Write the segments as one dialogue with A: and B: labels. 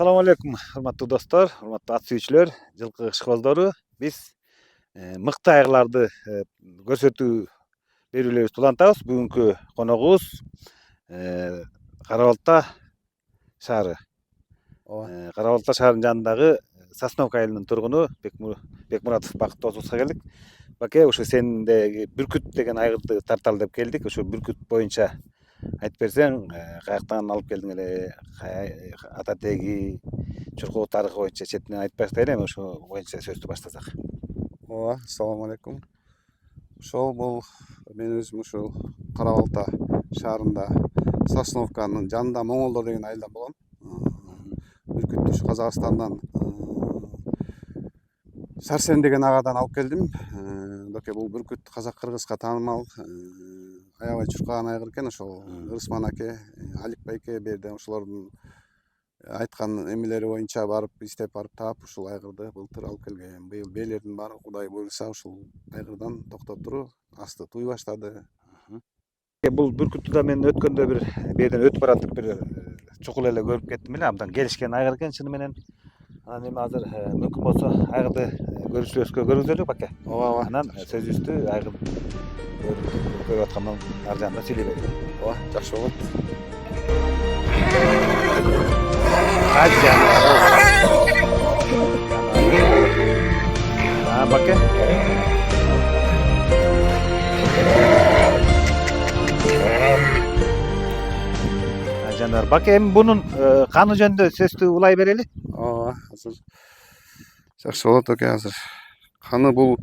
A: Assalamu alaikum, урматтуу достор, урматтуу ат сүйүүчүлөр, жылкы ышкыбоздору. Биз мыкты айырларды көрсөтүү берүүлөрүбүздү улантабыз. Бүгүнкү коногубуз Кара Балта шаары. Кара Балта шаарынын жанындагы Сосновка айылынын тургуну Бекмуратов Бакыт досубузга келдик. Баке, ушу сендеги Бүркүт деген айгырды тарталы деп келдик. Ушу Бүркүт боюнча айтып берсең, каяктан алып келдиң эле, ата теги, чуркоо тарыхы боюнча четинен айтып баштайлы, эми ошо боюнча сөздү баштасак.
B: Ооба, assalamu алейкум. Ошол бул мен өзүм ушул Кара Балта шаарында Сосновканын жанында Моңолдор деген айылдан болгом. Бүркүттү ушу Казакстандан Сарсен деген агадан алып келдим. Баке, бул бүркүт казак-кыргызга таанымал аябай чуркаган айгыр экен. Ошол Ырысман аке, Алик байке берде ошолордун айткан эмелери боюнча барып издеп барып таап ушул айгырды былтыр алып келген. Быйыл бээлердин баары Кудай буйруса ушул айгырдан токтоп туруп асты туй баштады.
A: Бул бүркүттү да мен өткөндө бир берден өтүп баратып бир чукул эле көрүп кеттим эле. Абдан келишкен айгыр экен чыны менен. Анан эми азыр мүмкүн болсо айгырды көрүүчүлөрүбүзгө көргүзөлү, Баке.
B: Ооба.
A: Анан сөзүбүздү айгыр көрүп аткан ар жанында сүйлөй берели.
B: Ооба, жакшы болот.
A: Баке. Жандар, Баке, эми бунун каны жөнүндө сөздү улай берели.
B: Ооба, азыр жакшы болот экен. Азыр каны бул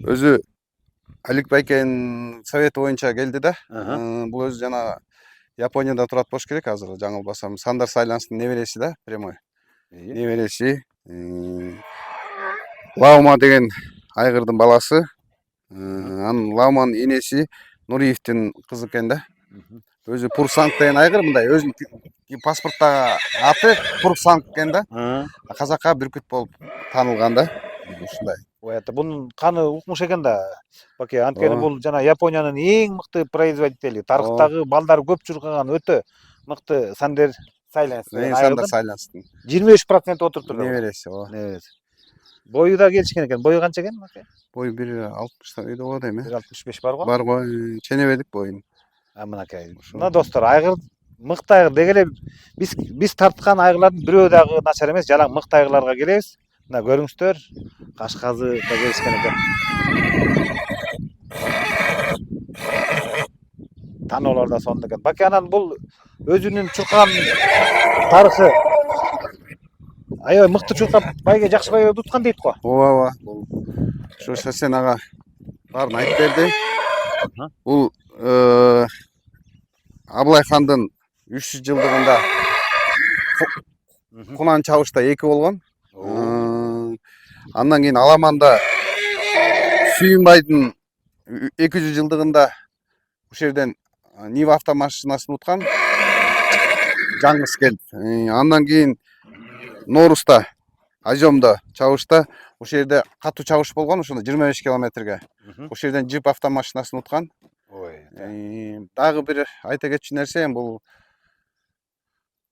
B: өзү Алик байкенин совети боюнча келди да. Бул өзү жана Японияда турат болуш керек, азыр жаңылбасам. Сандар Сайланстын небереси да, прямой. Небереси. Лаума деген айгырдын баласы. Анын Лауманын энеси Нуриевдин кызы экен да. Өзү Пурсанг деген айгыр, мындай өзүнүн паспорттагы аты Пурсанг экен да. Казакка бүркүт болуп таанылган да. Ушундай.
A: Бунун каны укмуш экен да, Баке. Анткени бул жана Япониянын эң мыкты производители, тарыхтагы балдары көп чуркаган өтө мыкты Сандер Сайланстын
B: Сандар Сайланстын
A: 23% отуруптур.
B: небереси, ооба.
A: Небереси. Бою да келишкен экен. Бою канча экен, Баке?
B: Бою 1,60 үйдө болот эми.
A: 1,65 бар го?
B: Бар го, ченебедик боюн.
A: Мынакей. Мына достор, айгыр мыкты айгыр деги эле биз тарткан айгырлардын бирөө дагы начар эмес. Жалаң мыкты айгырларга келебиз. Мына көрүңүздөр, кашказы да келишкен экен. Таноолор да сонун экен. Баке, анан бул өзүнүн чуркаган тарыхы аябай мыкты чуркап, байге жакшы байбай туткан дейт го.
B: Ооба, бул ушу Сарсен ага баарын айтып берди. Бул Абылай хандын 300 жылдыгында Кунан чабышта 2 болгон. Андан кийин Аламанда Сүйүнбайдын 200 жылдыгында ушул жерден Нива автомашинасын уткан. Жаңгыс келди. Андан кийин Норуста, Ажомдо чабышта ушул жерде катуу чабыш болгон, ошондо 25 километрге. Ушул жерден жип автомашинасын уткан. Дагы бир айта кетчү нерсе, бул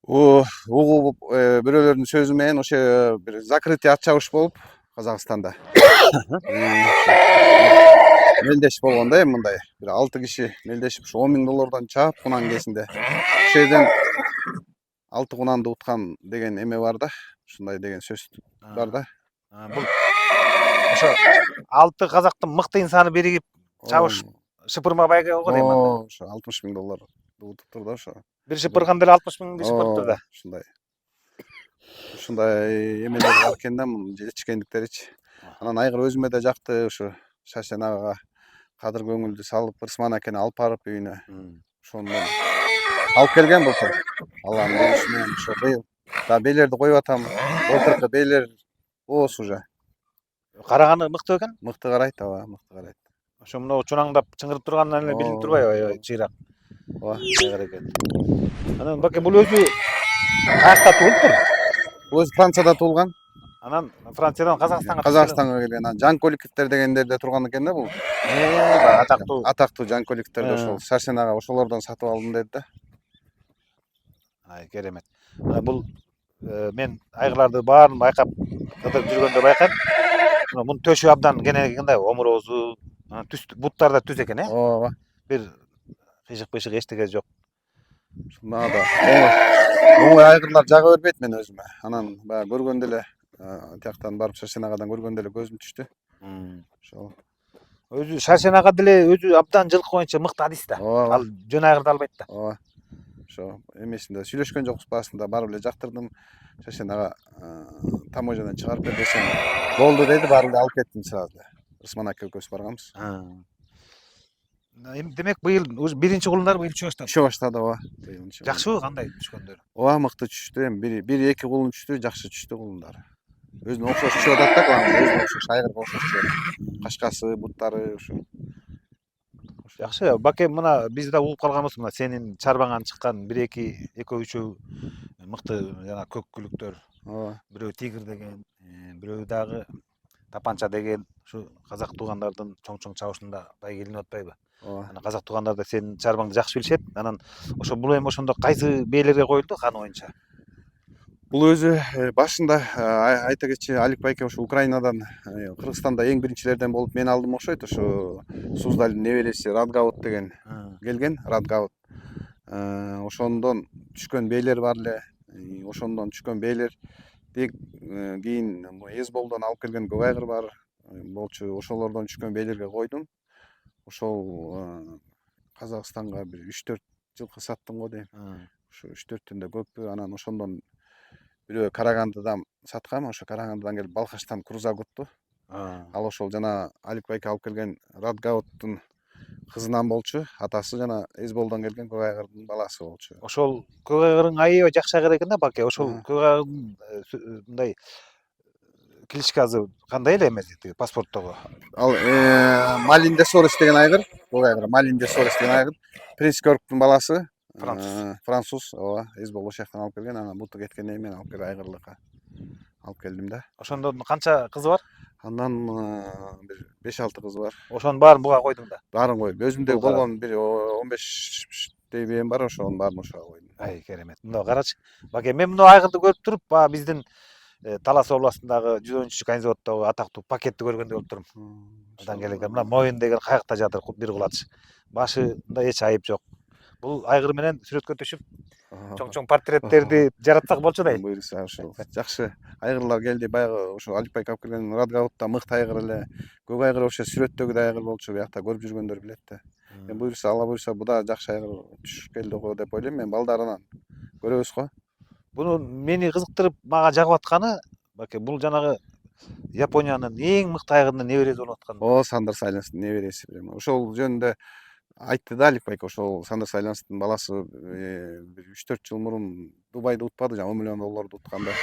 B: угу бирөөлөрдүн сөзү менен ошо бир закрытие ат чабыш болуп Казакстанда. Мелдеш болгон да, эми мындай бир 6 киши мелдешип ушу $10,000 чаап кунан кезинде. Ошол жерден 6 кунанды уткан деген эме бар да. Ушундай деген сөз бар да.
A: Бул ошо 6 казактын мыкты инсаны биригип чабыш шыпырма байга болгон эми.
B: Ошо $60,000 утуптур да ошо.
A: Бир шыпырган деле 60,000 шыпырыптыр да.
B: Ушундай эмелер бар экен да, мунун жетишкендиктеричи. Анан айгыр өзүмө да жакты, ушу Сарсен агага кадыр көңүлдү салып, Ырысман акени алып барып үйүнө. Ошону алып келген былтыр. Алланын буйруусу менен ошо быйыл да бээлерди коюп атам. Былтыркы бээлер ооз уже.
A: Караганы мыкты экен?
B: Мыкты карайт, ооба, мыкты карайт.
A: Ошо мына чунаңдап чыңгырып турганынан эле билинип турбайбы, аябай чыйрак.
B: Ооба,
A: айгыр экен. Анан Баке, бул өзү каякта туулуптур?
B: Бул өзү Францияда туулган.
A: Анан Франциядан
B: Казакстанга келген. Жанколиковдер дегендерде турган экен да бул. Атактуу Жанколиковдер ошол Сарсен ага ошолордон сатып алдым деди да.
A: Керемет. Бул мен айгырларды баарын байкап кыдырып жүргөндө байкайм. Мунун төшү абдан кененегенде омурозу, түз буттары да түз экен,
B: ооба.
A: бир кыйшык эчтеке жок.
B: Мага да оңой айгырлар жага бербейт мен өзүмө. Анан баягы көргөндө эле тияктан барып Шаршенагада көргөндө эле көзүм түштү. Ошол.
A: Өзү Шаршенага деле өзү абдан жылкы боюнча мыкты адис да.
B: Ооба.
A: Ал жөн айгырды албайт да.
B: Ооба. Ошо эмесинде сүйлөшкөн жокпуз баасында барып эле жактырдым. Шаршенага таможнядан чыгарып бер десем, болду деди, барып эле алып кеттим сразу эле. Рысман ака экөөбүз барганбыз.
A: Эми демек быйыл уже биринчи кулундар быйыл түшө баштады.
B: Түшө баштады, ооба.
A: Жакшыбы, кандай түшкөндөрү?
B: Ооба, мыкты түштү. Эми бир эки кулун түштү, жакшы түштү кулундар. Өзүнө окшош түшүп атат да, кылам. Өзүнө окшош айгырга окшош түшүп атат. Кашкасы, буттары ушу.
A: Жакшы. Баке, мына биз да угуп калганбыз, мына сенин чарбаңан чыккан 1-2 экөө үчөө мыкты жана көк күлүктөр.
B: Ооба.
A: Бирөө тигр деген, бирөө дагы тапанча деген, ушу казак туугандардын чоң чабышында бай келинип атпайбы?
B: Ооба.
A: Анан казак туугандар да сенин чарбаңды жакшы билишет. Анан бул эми ошондо кайсы бээлерге коюлду хан боюнча?
B: Бул өзү башында айта кетчи, Алик байке ошо Украинадан, Кыргызстанда эң биринчилерден болуп мен алдым окшойт. Ошо Суздальдын небереси Радгаут деген келген, Радгаут. Ошондон түшкөн бээлер бар эле. Ошондон түшкөн бээлерди кийин Эсболдон алып келген көк айгыр бар болчу. Ошолордон түшкөн бээлерге койдум. Ошол Казакстанга бир 3-4 жылкы саттым го дейм. Ошо 3-4түндө көппү. Анан ошондон бирөө Карагандыдан саткам. Ошо Карагандыдан келип Балкаштан Круза кутту. Ал ошол жана Алик байке алып келген Радгауттун кызынан болчу. Атасы жана Эсболдон келген көк айгырдын баласы болчу.
A: Ошол көк айгырың аябай жакшы айгыр экен да, Баке. Ошол көк айгырдын мындай кличкасы кандай эле эмеси тиги паспорттогу?
B: Ал Малинде Сорес деген айгыр, көк айгыр. Малинде Сорес деген айгыр. Принц Көрктүн баласы. Француз, ооба. Эсбол ошол жактан алып келген. Анан буту кеткенден кийин мен алып келип айгырлыкка алып келдим да.
A: Ошондон канча кызы бар?
B: Андан бир 5-6 кыз бар.
A: Ошонун баарын буга койдуң да?
B: Баарын коюп. Өзүмдө болгон бир 15 бээм бар, ошонун баарын ошого койдум.
A: Ай, керемет. Мына карачы. Баке, мен мына айгырды көрүп туруп, баягы биздин Талас областындагы 113 Канизаводдогу атактуу пакетти көргөндөй болуп турум. Андан келген мына моюн деген каякта жатыр, бир кулач. Башында эч айып жок. Бул айгыр менен сүрөткө түшүп, чоң портреттерди жаратсак болчу да.
B: Буюрса ошол жакшы айгырлар келди. Баягы ошо Алик байке алып келген Радгаутта мыкты айгыр эле. Көк айгыр ошо сүрөттөгүдөй айгыр болчу. Биякта көрүп жүргөндөр билет да. Эми буюрса, Алла буюрса, бу да жакшы айгыр түшүп келди го деп ойлойм мен. Балдарынан көрөбүз го.
A: Буну мени кызыктырып мага жагып атканы, Баке, бул жанагы Япониянын эң мыкты айгырынын небереси болуп аткан.
B: Сандер Сайленстин небереси прямо. Ошол жөнүндө айтты да Алик байке. Ошол Сандер Сайленстин баласы бир 3-4 жыл мурун Дубайды утпады, жаңы $10 миллион утканда.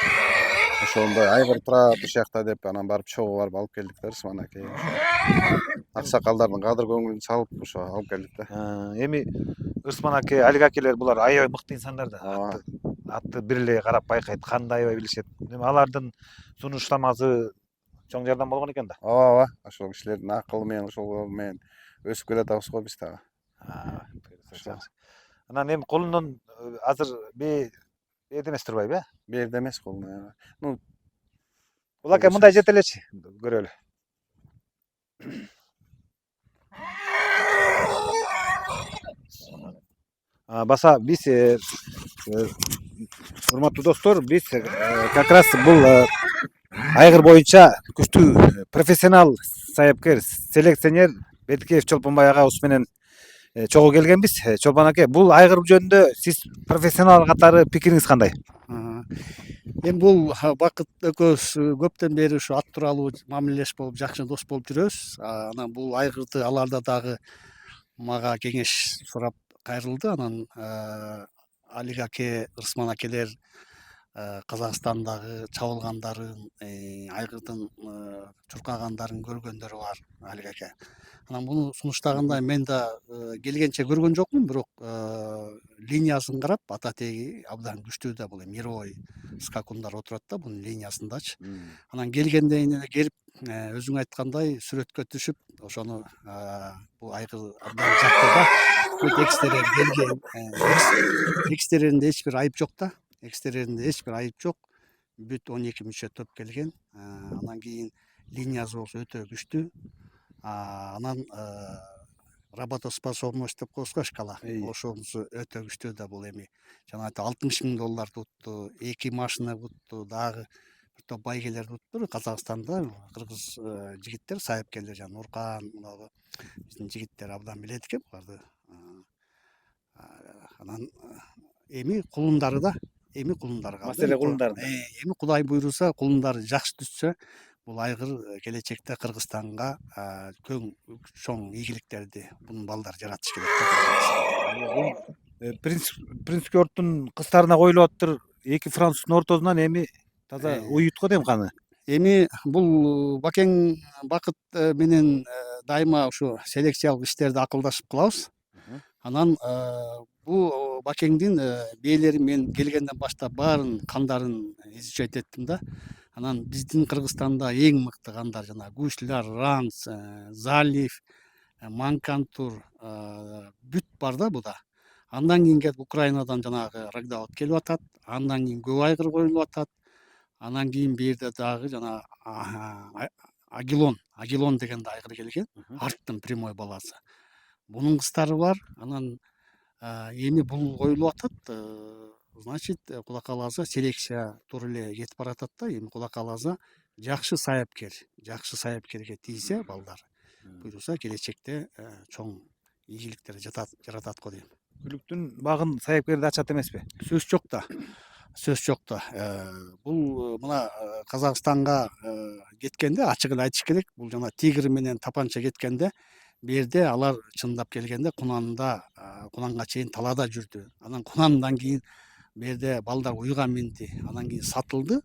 B: Ошондой айгыр турат ушул жакта деп, анан барып чогуу барып алып келдик да Рысман аке. Аксакалдардын кадыр көңүлүн салып ошо алып келдик да.
A: Эми Рысман аке, Алик акелер булар аябай мыкты инсандар да. Атты бир эле карап байкайт, канды аябай билишет. Эми алардын сунуштамасы чоң жардам болгон экен да.
B: Ооба, ошол кишилердин акылы менен, ошол менен өсүп келатабыз го биз дагы.
A: Жакшы. Анан эми колундон азыр бээрде эмес турбайбы,
B: Бээрде эмес колуна. Ну,
A: бул аке мындай жете элечи, көрөлү. Баса биз урматтуу достор, биз как раз бул айгыр боюнча күчтүү профессионал саяпкер, селекционер Бердикеев Чолпонбай агабыз менен чогуу келгенбиз. Чолпон аке, бул айгыр жөнүндө сиз профессионал катары пикириңиз кандай?
C: Эми бул Бакыт экөөбүз көптөн бери ушу ат тууралуу мамилелеш болуп, жакшы дос болуп жүрөбүз. Анан бул айгырды аларда дагы мага кеңеш сурап кайрылды. Анан Алик аке, Рысман акелер Казакстандагы чабылгандарын, айгырдын чуркагандарын көргөндөрү бар, Алик аке. Анан буну сунуштаганда мен да келгенче көргөн жокмун, бирок линиясын карап, ата теги абдан күчтүү да, бул мировой скакундар отурат да бунун линиясындачы. Анан келгенден кийин эле келип, өзүң айткандай сүрөткө түшүп, ошону бул айгыр абдан жакты да. Бүт экстерьер келген, экстерьеринде эч бир айып жок да. Экстерьеринде эч бир айып жок. бүт 12 мүчө топ келген. Анан кийин линиясы болсо өтө күчтүү. Анан работоспособность деп коебузго шкала. Ошонусу өтө күчтүү да, бул эми жана $60,000 утту, 2 машина утту, дагы бир топ байгелер утту. Казакстанда кыргыз жигиттер, сайыпкерлер, жана Нуркан, мынагы биздин жигиттер абдан билет экен буларды. Анан эми кулундары да, калды.
A: Маселе кулундарында.
C: Эми Кудай буйруса, кулундары жакшы түшсө, бул айгыр келечекте Кыргызстанга чоң ийгиликтерди бунун балдары жаратыш керек.
A: Принцкорттун кыздарына коюлуп атыптыр. Эки француздун ортосунан эми таза уют го дейм каны.
C: Эми бул бакең бакыт менен дайыма ушу селекциялык иштерди акылдашып кылабыз. Анан бул бакеңдин бээлерин мен келгенден баштап баарын кандарын изучать эттим да. Анан биздин Кыргызстанда эң мыкты кандар жана Гуслар, Ранс, Залив, Манкантур бүт бар да буда. Андан кийин келип Украинадан жанагы Рогдават келип атат. Андан кийин көп айгыр коюлуп атат. Анан кийин бу жерде дагы жана Агилон деген да айгыр келген. Арттын прямой баласы. Бунун кыздары бар. Анан эми бул коюлуп атат. Значит, Кудай кааласа селекция туура эле кетип баратат да. Эми Кудай кааласа жакшы сайыпкерге тийсе балдар, буйруса келечекте чоң ийгиликтер жаратат го дейм.
A: Күлүктүн багын сайыпкерди ачат эмеспи?
C: Сөз жок да. Бул мына Казакстанга кеткенде ачык эле айтыш керек. Бул жана тигр менен тапанча кеткенде, бу жерде алар чындап келгенде Кунанга чейин талаада жүрдү. Анан Кунандан кийин бу жерде балдар уйга минди. Анан кийин сатылды.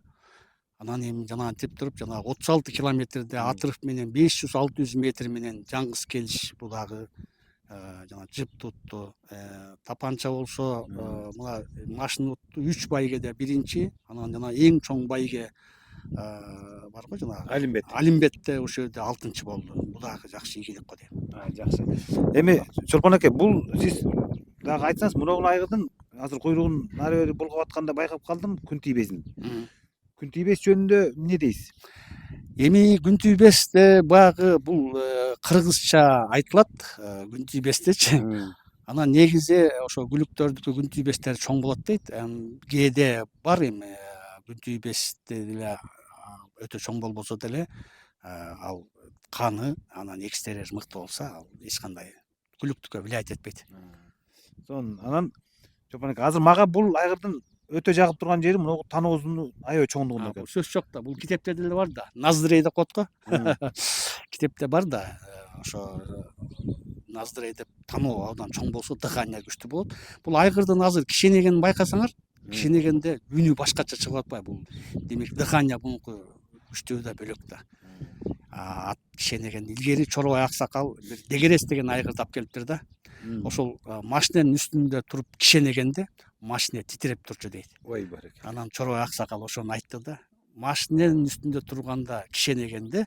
C: Анан эми жанагынтип туруп, жана 36 километрде отрыв менен 500-600 метр менен жаңгыз келиш, бул дагы жана жып тутту. Тапанча болсо мына машина утту 3 байгеде биринчи, анан жана эң чоң байге бар го жанагы Алимбетте ошол жерде 6-чы болду. Бул дагы жакшы ийгилик го дейм.
A: Жакшы. Эми Чолпон аке, бул сиз дагы айтсаңыз, мына айгырдын азыр куйругун нары бери булгап атканда байкап калдым, күн тийбесин. Күн тийбес жөнүндө эмне дейсиз?
C: Эми күн тийбесте баягы бул кыргызча айтылат, күн тийбестечи. Анан негизи ошо күлүктөрдүкү күн тийбестер чоң болот дейт. Кээде бар эми күн тийбесте деле өтө чоң болбосо деле ал каны, анан экстерьер мыкты болсо, ал эч кандай күлүктүккө влиять этпейт.
A: Анан Чолпон аке, азыр мага бул айгырдын өтө жагып турган жери мына таноосунун аябай чоңдугунда экен.
C: Сөз жок да, бул китепте деле бар да. Наздрей деп коет го. Китепте бар да, ошо Наздрей деп таноо абдан чоң болсо, дыхание күчтүү болот. Бул айгырдын азыр кишенегенин байкасаңар, кишенегенде үнү башкача чыгып атпайбы. Бул демек дыхание бунуку күчтүү да, бөлөк да. Ат кишенеген илгери Чорой Аксакал бир Дегерес деген айгырды алып келиптир да. Ошол машиненин үстүндө туруп кишенегенде машина титиреп турчу дейт.
A: Ой барек.
C: Анан Чорой Аксакал ошону айтты да. Машиненин үстүндө турганда кишенегенде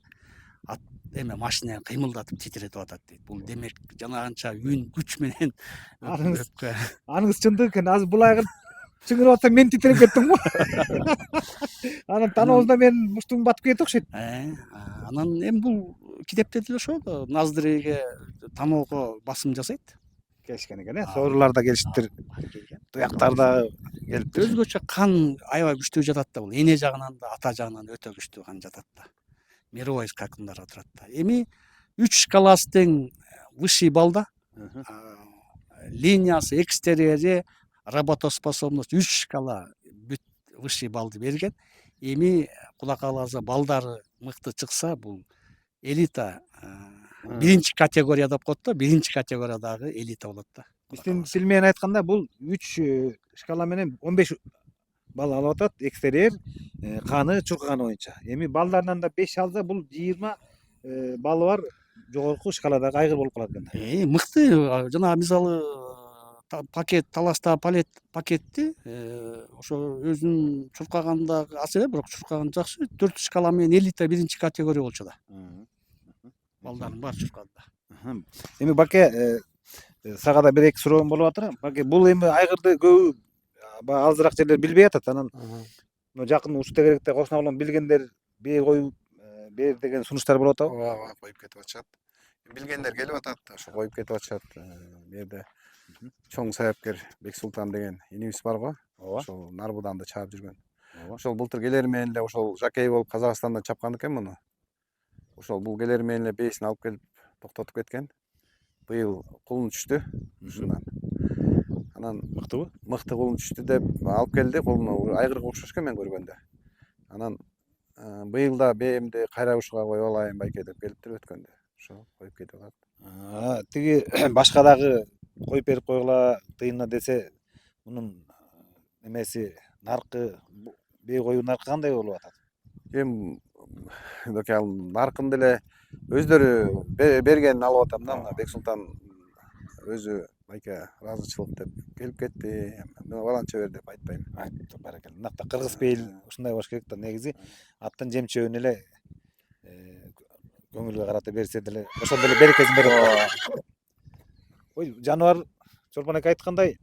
C: ат эме машина кыймылдатып титиретип атат дейт. Бул демек жанагынча үн күч менен
A: аныңыз чындык экен. Азыр бул айгыр чыңырып атса мен титиреп кеттим го. Анан таноосунда менин муштугум батып кетти окшойт.
C: Анан эми бул китепте деле ошол Наздрейге таноого басым жасайт.
A: Келишкен экен, соорулар да келишиптир. Туяктар да келиптир.
C: Өзгөчө кан аябай күчтүү жатат да, бул эне жагынан да, ата жагынан өтө күчтүү кан жатат да. Мировой скакундар отурат да. Эми 3 шкаласы тең высший балда. Линиясы, экстерьери, работоспособность 3 шкала бүт высший балды берген. Эми Кудай кааласа балдары мыкты чыкса, бул элита биринчи категория деп коет да, биринчи категориядагы элита болот да.
A: Биздин тил менен айтканда бул 3 шкала менен 15 балл алып атат, экстерьер, каны, чуркаганы боюнча. Эми балдарынан да 5 алса, бул 20 баллы бар жогорку шкаладагы айгыр болуп калат экен.
C: Мыкты, жана мисалы пакет таласта пакетти ошо өзүнүн чуркагандагы аз эле, бирок чуркаган жакшы. 4 шкала менен элита биринчи категория болчу да. Балдардын баары чуркады.
A: Эми Баке, сага да бир эки суроом болуп атыр. Баке, бул эми айгырды көбү азыраак жерлер билбей атат. Анан жакын уч тегеректе кошуна болгон билгендер бээ коюп бер деген сунуштар болуп атабы?
B: ооба коюп кетип атышат. Билгендер келип атат, ошо коюп кетип атышат. Бу жерде чоң саяпкер Бексултан деген инибиз бар го.
A: Ооба.
B: Ошол Нарбуданды чаап жүргөн.
A: Ооба.
B: Ошол былтыр келери менен эле ошол жакей болуп Казакстандан чапкан экен муну. Ошол бул келери менен эле бээсин алып келип токтотуп кеткен. Быйыл кулун түштү ушундан. Анан
A: Мыктыбы?
B: мыкты кулун түштү деп алып келди. Кулуну айгырга окшош экен мен көргөндө. Анан быйыл да бээмди кайра ушуга коюп алайын байке деп келиптир өткөндө. Ошо коюп кетип атат.
A: Тиги башка дагы коюп берип койгула тыйынына десе мунун эмеси наркы бээ коюу наркы кандай болуп атат?
B: Эми доке ал наркын деле өздөрү бергенин алып атам да. Мына Бексултан өзү байке ыраазычылык деп келип кетти. Мына баланча бер деп айтпайм.
A: Айтты баракелде. Мынакта кыргыз бейил ушундай болуш керек да. Негизи аттын жемчөбүн эле көңүлгө карата берсе деле ошондо эле берекесин берет. Ой, жаныбар Чолпон ака айткандай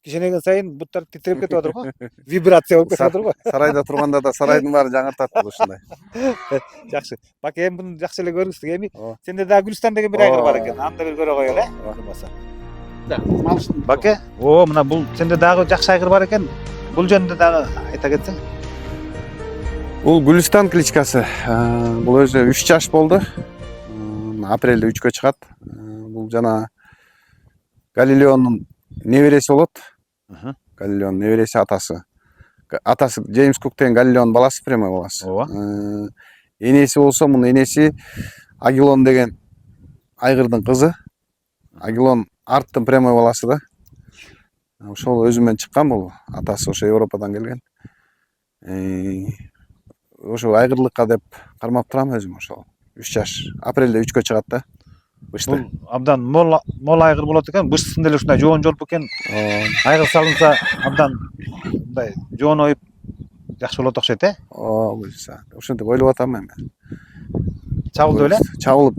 A: кичинеген сайын буттар титиреп кетип атыр го. Вибрация болуп кетип атыр го.
B: Сарайда турганда да сарайдын баары жаңыртат ушундай.
A: Жакшы. Баке эми буну жакшы эле көрдүк. Эми сенде дагы Гүлстан деген бир айгыр бар экен. Аны да бир көрө коелу, болмаса. Баке, мына бул сенде дагы жакшы айгыр бар экен. Бул жөнүндө дагы айта кетсең.
B: Бул Гүлстан кличкасы. Бул өзү 3 жаш болду. Апрелде 3кө чыгат. Бул жана Галилеонун небереси болот. Галилеонун небереси атасы. Атасы Джеймс Кук деген Галилеонун баласы, прямой баласы.
A: Ооба.
B: Энеси болсо, мунун энеси Агилон деген айгырдын кызы. Агилон арттын прямой баласы да. Ошол өзү менен чыккан бул. Атасы ошо Европадан келген. Ошо айгырлыкка деп кармап турам өзүм ошол. 3 жаш. Апрелде 3кө чыгат да.
A: Бул абдан мол айгыр болот экен. Бышсын деле ушундай жоон жолуп экен. Айгыр салынса абдан мындай жооноюп жакшы болот окшойт,
B: буюрса. Ошентип ойлоп атам эми.
A: Чабылды беле?
B: Чабылып,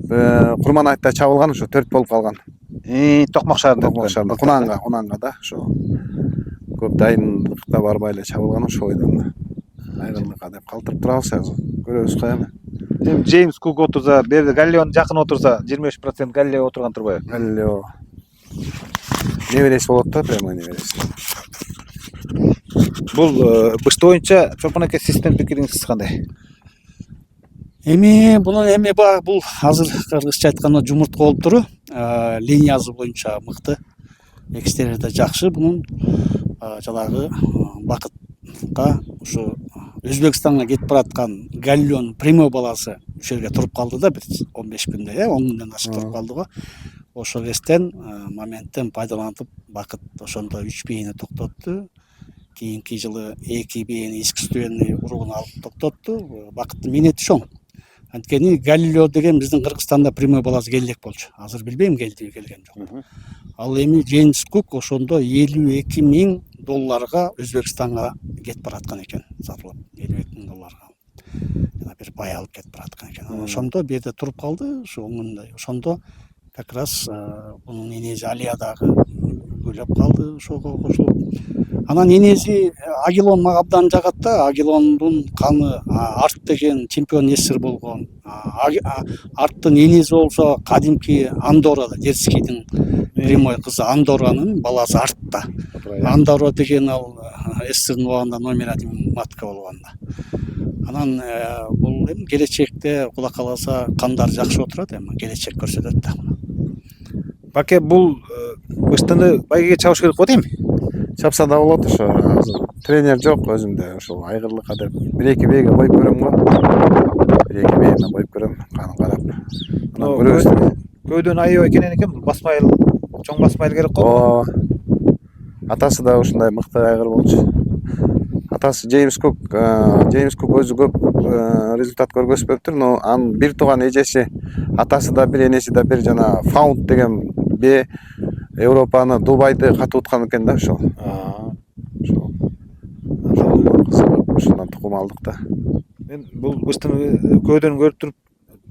B: Курман айтта чабылган, ошо 4 болуп калган.
A: Токмок шаарында.
B: Токмок шаарында, Кунанга да, ошо. Көп дайындыкта барбай эле чабылган ошол бойдон. Айгырлыкка деп калтырып турабыз азыр. Көрөбүз го эми.
A: Эми Джеймс Кук отурса, берде Галилеон жакын отурса, 25% Галилео отурган турбайбы?
B: Галилео небереси болот да, прямо небереси.
A: Бул бышты боюнча Чолпон ака сиздин пикириңиз кандай?
C: Эми бул азыр кыргызча айтканда жумуртка болуп туру. Линиясы боюнча мыкты. Экстерьерде жакшы. Бунун жанагы бакытка ушу Өзбекстанга кетип бараткан Галилеон прямой баласы ушул жерге туруп калды да, бир 15 күндө, 10 күндөн ашык туруп калды го. Ошол кезден моменттен пайдаланып бакыт ошондо 3 бээни токтотту. Кийинки жылы 2 бээни искусственный уругун алып токтотту. Бакыттын минети чоң. Анткени Галилео деген биздин Кыргызстанда прямой баласы келдек болчу. Азыр билбейм келдиби, келген жок. Ал эми Джеймс Кук ошондо $52,000 Өзбекстанга кетип бараткан экен, сатылып. $52,000. Жана бир бай алып кетип бараткан экен. Ошондо бу жерде туруп калды, ошондой. Ошондо как раз бунун энеси Алия дагы ойлоп калды ошого кошулуп. Анан энеси Агилон мага абдан жагат да. Агилондун каны Арт деген чемпион эсир болгон. Арттын энеси болсо кадимки Андора, Дерскийдин прямой кызы Андоранын баласы Артта. Андора деген ал эсирдин убагында номер 1 матка болгон да. Анан бул эми келечекте кула каласа кандар жакшы отурат, эми келечек көрсөтөт да.
A: Баке, бул быштыны байгеге чабыш керек го дейм.
B: Чапса да болот ошо. Азыр тренер жок өзүмдө, ошол айгырлыкка деп 1-2 бээге коюп көрөм го. 1-2 бээне коюп көрөм, канын карап. Анан көрөбүз.
A: Көөдөн аябай экенен экен, басмайыл, чоң басмайыл керек го.
B: Атасы да ушундай мыкты айгыр болчу. Атасы Джеймс Кук өзү көп результат көргөзбөптүр, но анын бир тууган эжеси, атасы да бир, энеси да бир, жана Фаунд деген бээ Европаны, Дубайды катып уткан экен да ошол. Ошондон тукум алдык да.
A: Мен бул быштыны көөдөн көрүп туруп,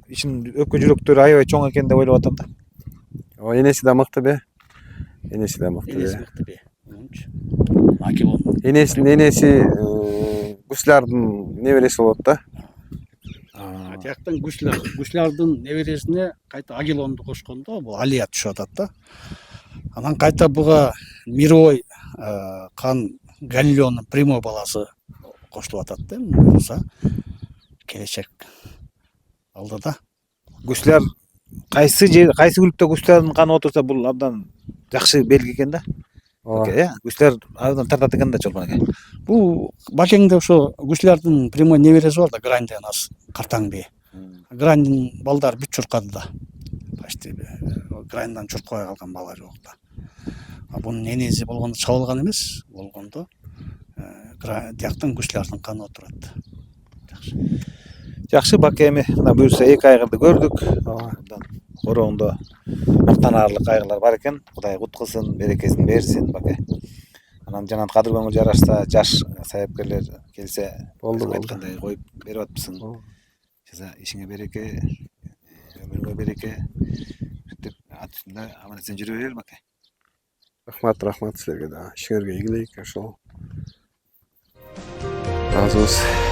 A: ичин өпкө жүрөктөрү аябай чоң экен деп ойлоп атам да.
B: Энеси да мыкты бе? Энеси да мыкты бе? Энесинин энеси Гуслярдын небереси болот да.
C: Тияктан гуслярдын небересине кайта Агилонду кошкондо бул Алия түшүп атат да. Анан кайта буга Мировой кан Галилеонун прямой баласы кошулуп атат да. Буюрса келечек алдыда.
A: Гусляр кайсы бүлүктө гуслярдын каны отурса бул абдан жакшы белги экен да. Э, гуслер абдан тартат экен да чолпон аке.
C: Бул Бакеңде ошо гуслярдын прямой небереси бар да, Грань деген аз картаң бие. Граньдын балдары бүт чуркады да. Почти Граньдан чуркабай калган бала жок да. Бунун энеси болгондо чабылган эмес, болгондо тияктан гуслярдын каны отурат.
A: Жакшы Баке эми мына буюрса эки айгырды көрдүк. Абдан короңдо мактанаарлык айгырлар бар экен. Кудай кут кылсын, берекесин берсин Баке. Анан жанагы кадыр жарашса жаш саяпкерлер келсе
B: Болду.
A: айткандай коюп берип атпсың. Жаза ишиңе береке, өмүрүңө береке. Деп ат үстүндө аман эсен жүрө бер Баке.
B: Рахмат силерге да. Ишиңерге ийгилик ошол. Разыбыз.